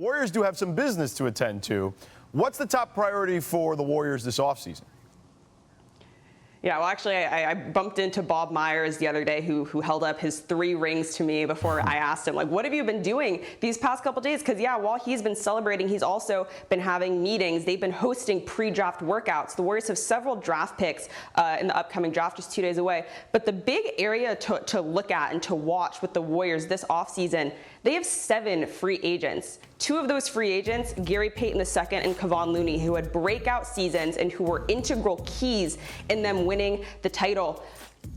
Warriors do have some business to attend to. What's the top priority for the Warriors this offseason? Yeah, well, actually, I bumped into Bob Myers the other day, who held up his 3 rings to me before I asked him, like, what have you been doing these past couple days? Because, yeah, while he's been celebrating, he's also been having meetings. They've been hosting pre-draft workouts. The Warriors have several draft picks in the upcoming draft, just 2 days away. But the big area to look at and to watch with the Warriors this offseason, they have 7 free agents. 2 of those free agents, Gary Payton II and Kevon Looney, who had breakout seasons and who were integral keys in them winning the title.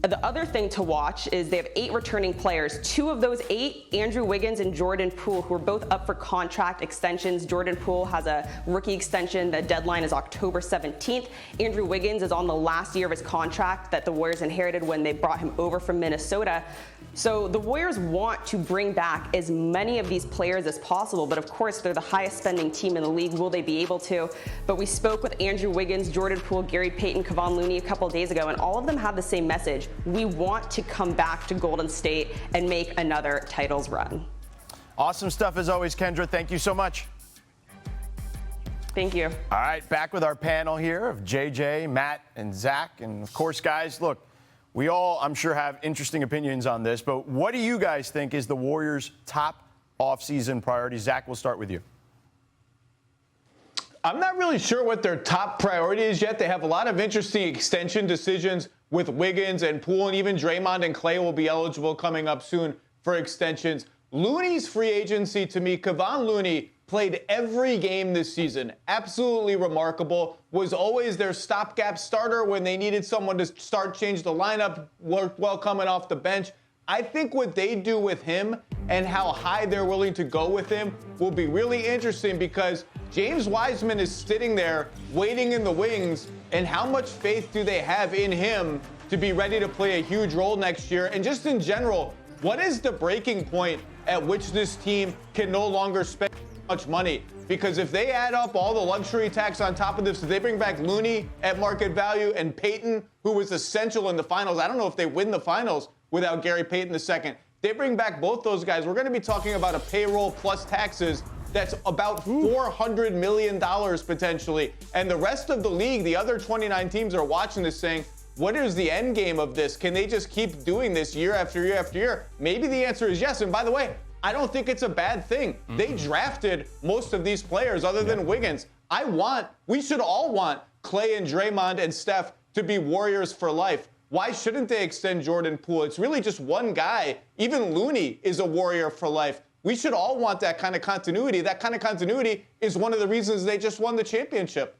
The other thing to watch is they have 8 returning players. 2 of those 8, Andrew Wiggins and Jordan Poole, who are both up for contract extensions. Jordan Poole has a rookie extension. The deadline is October 17th. Andrew Wiggins is on the last year of his contract that the Warriors inherited when they brought him over from Minnesota. So the Warriors want to bring back as many of these players as possible, but of course they're the highest spending team in the league. Will they be able to? But we spoke with Andrew Wiggins, Jordan Poole, Gary Payton, Kevon Looney a couple of days ago, and all of them have the same message. We want to come back to Golden State and make another titles run. Awesome stuff as always, Kendra. Thank you so much. Thank you. All right, back with our panel here of JJ, Matt, and Zach. And of course, guys, look, we all, I'm sure, have interesting opinions on this, but what do you guys think is the Warriors' top offseason priority? Zach, we'll start with you. I'm not really sure what their top priority is yet. They have a lot of interesting extension decisions with Wiggins and Poole, and even Draymond and Clay will be eligible coming up soon for extensions. Looney's free agency, to me, Kevon Looney played every game this season. Absolutely remarkable. Was always their stopgap starter when they needed someone to change the lineup, worked well coming off the bench. I think what they do with him and how high they're willing to go with him will be really interesting, because James Wiseman is sitting there waiting in the wings, and how much faith do they have in him to be ready to play a huge role next year? And just in general, what is the breaking point at which this team can no longer spend much money? Because if they add up all the luxury tax on top of this, if they bring back Looney at market value and Payton, who was essential in the finals, I don't know if they win the finals without Gary Payton II. They bring back both those guys, we're going to be talking about a payroll plus taxes that's about $400 million potentially. And the rest of the league, the other 29 teams are watching this saying, what is the end game of this? Can they just keep doing this year after year after year? Maybe the answer is yes. And by the way, I don't think it's a bad thing. They drafted most of these players other than Wiggins. We should all want Clay and Draymond and Steph to be Warriors for life. Why shouldn't they extend Jordan Poole? It's really just one guy. Even Looney is a Warrior for life. We should all want that kind of continuity. That kind of continuity is one of the reasons they just won the championship.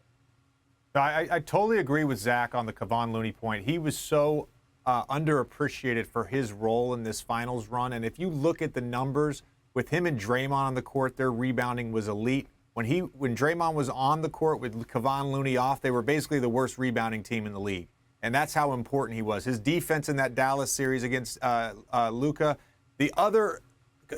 I totally agree with Zach on the Kevon Looney point. He was so underappreciated for his role in this finals run. And if you look at the numbers, with him and Draymond on the court, their rebounding was elite. When Draymond was on the court with Kevon Looney off, they were basically the worst rebounding team in the league. And that's how important he was. His defense in that Dallas series against Luka. The other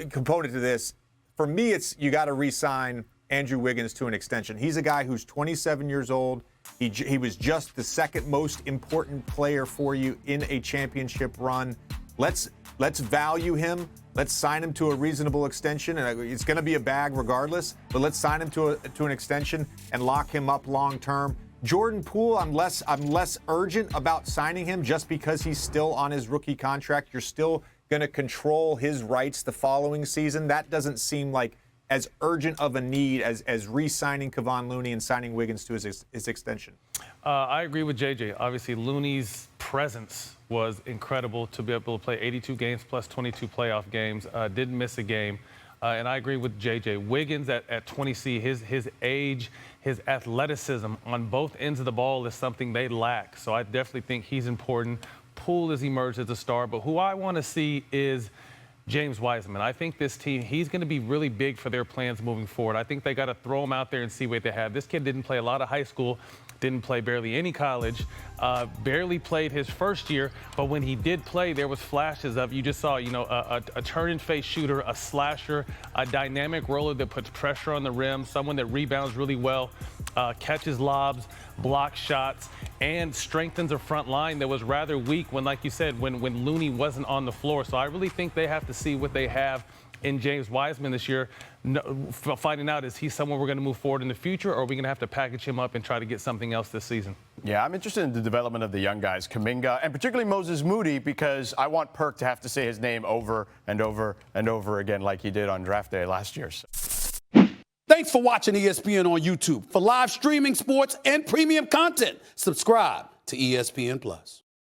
component to this, for me, it's you got to re-sign Andrew Wiggins to an extension. He's a guy who's 27 years old. He was just the second most important player for you in a championship run. Let's value him. Let's sign him to a reasonable extension, and it's going to be a bag regardless. But let's sign him to an extension and lock him up long term. Jordan Poole, I'm less urgent about signing him just because he's still on his rookie contract. You're still going to control his rights the following season. That doesn't seem like as urgent of a need as re-signing Kevon Looney and signing Wiggins to his extension. I agree with JJ. Obviously, Looney's presence was incredible to be able to play 82 games plus 22 playoff games. Didn't miss a game. And I agree with JJ. Wiggins at 20C, his age, his athleticism on both ends of the ball is something they lack. So I definitely think he's important. Poole has emerged as a star, but who I want to see is James Wiseman. I think this team, he's going to be really big for their plans moving forward. I think they got to throw him out there and see what they have. This kid didn't play a lot of high school, didn't play barely any college, barely played his first year, but when he did play, there was flashes of, you just saw, a turn-and-face shooter, a slasher, a dynamic roller that puts pressure on the rim, someone that rebounds really well, catches lobs, blocks shots, and strengthens a front line that was rather weak when, like you said, when Looney wasn't on the floor. So I really think they have to see what they have in James Wiseman this year, finding out is he someone we're going to move forward in the future, or are we going to have to package him up and try to get something else this season? Yeah, I'm interested in the development of the young guys, Kuminga, and particularly Moses Moody, because I want Perk to have to say his name over and over and over again like he did on draft day last year. Thanks for watching ESPN on YouTube. For live streaming, sports, and premium content, subscribe to ESPN+.